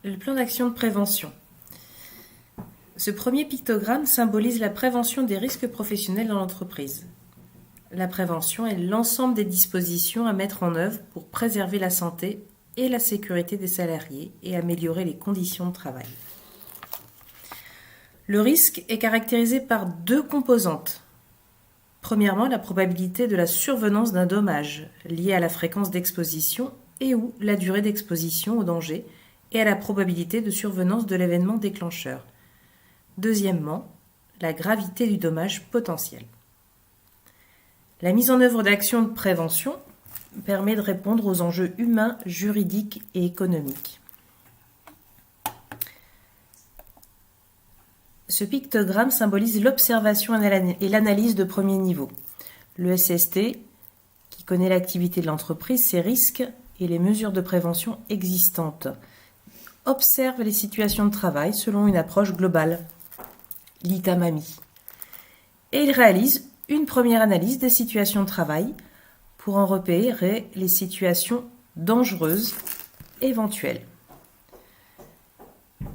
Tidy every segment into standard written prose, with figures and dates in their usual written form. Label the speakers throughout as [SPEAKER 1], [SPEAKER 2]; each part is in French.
[SPEAKER 1] Le plan d'action de prévention. Ce premier pictogramme symbolise la prévention des risques professionnels dans l'entreprise. La prévention est l'ensemble des dispositions à mettre en œuvre pour préserver la santé et la sécurité des salariés et améliorer les conditions de travail. Le risque est caractérisé par deux composantes. Premièrement, la probabilité de la survenance d'un dommage lié à la fréquence d'exposition et ou la durée d'exposition au danger et à la probabilité de survenance de l'événement déclencheur. Deuxièmement, la gravité du dommage potentiel. La mise en œuvre d'actions de prévention permet de répondre aux enjeux humains, juridiques et économiques. Ce pictogramme symbolise l'observation et l'analyse de premier niveau. Le SST, qui connaît l'activité de l'entreprise, ses risques et les mesures de prévention existantes, observe les situations de travail selon une approche globale, l'ITAMAMI. Et il réalise une première analyse des situations de travail pour en repérer les situations dangereuses éventuelles.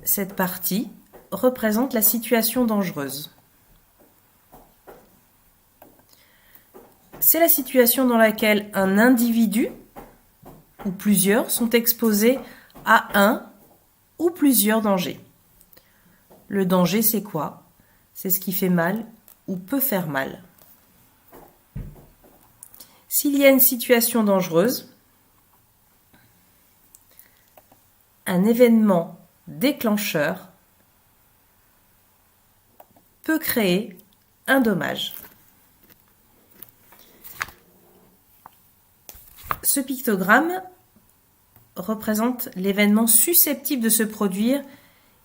[SPEAKER 1] Cette partie représente la situation dangereuse. C'est la situation dans laquelle un individu ou plusieurs sont exposés à un ou plusieurs dangers. Le danger, c'est quoi? C'est ce qui fait mal ou peut faire mal. S'il y a une situation dangereuse, un événement déclencheur peut créer un dommage. Ce pictogramme représente l'événement susceptible de se produire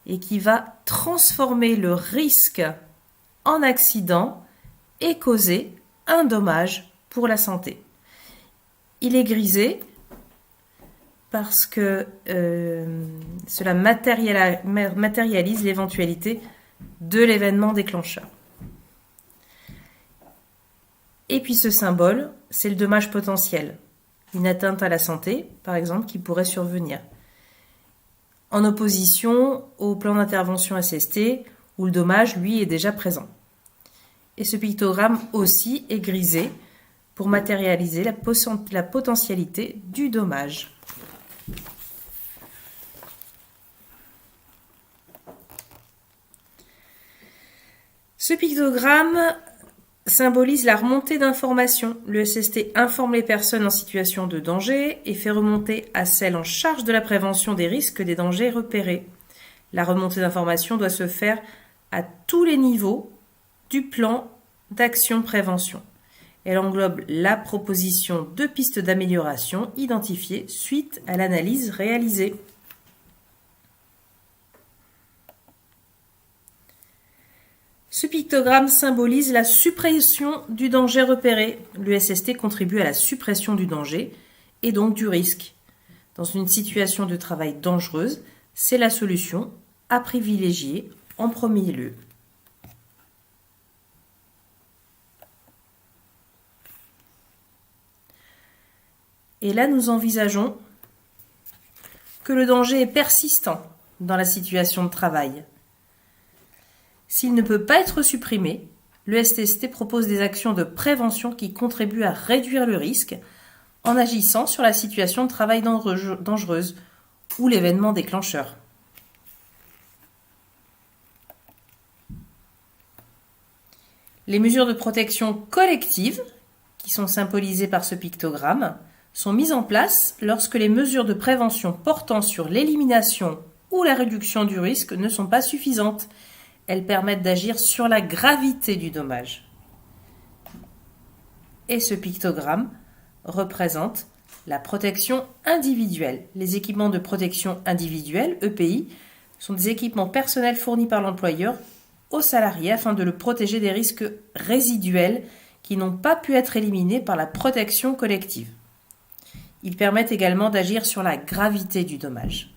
[SPEAKER 1] et qui va transformer le risque en accident et causer un dommage pour la santé. Il est grisé parce que cela matérialise l'éventualité de l'événement déclencheur. Et puis ce symbole, c'est le dommage potentiel. Une atteinte à la santé, par exemple, qui pourrait survenir. En opposition au plan d'intervention SST, où le dommage, lui, est déjà présent. Et ce pictogramme aussi est grisé pour matérialiser la potentialité du dommage. Ce pictogramme symbolise la remontée d'informations. Le SST informe les personnes en situation de danger et fait remonter à celles en charge de la prévention des risques des dangers repérés. La remontée d'informations doit se faire à tous les niveaux du plan d'action prévention. Elle englobe la proposition de pistes d'amélioration identifiées suite à l'analyse réalisée. Ce pictogramme symbolise la suppression du danger repéré. L'USST contribue à la suppression du danger et donc du risque. Dans une situation de travail dangereuse, c'est la solution à privilégier en premier lieu. Et là, nous envisageons que le danger est persistant dans la situation de travail. S'il ne peut pas être supprimé, le SST propose des actions de prévention qui contribuent à réduire le risque en agissant sur la situation de travail dangereuse ou l'événement déclencheur. Les mesures de protection collective, qui sont symbolisées par ce pictogramme, sont mises en place lorsque les mesures de prévention portant sur l'élimination ou la réduction du risque ne sont pas suffisantes. Elles permettent d'agir sur la gravité du dommage. Et ce pictogramme représente la protection individuelle. Les équipements de protection individuelle, EPI, sont des équipements personnels fournis par l'employeur aux salariés afin de le protéger des risques résiduels qui n'ont pas pu être éliminés par la protection collective. Ils permettent également d'agir sur la gravité du dommage.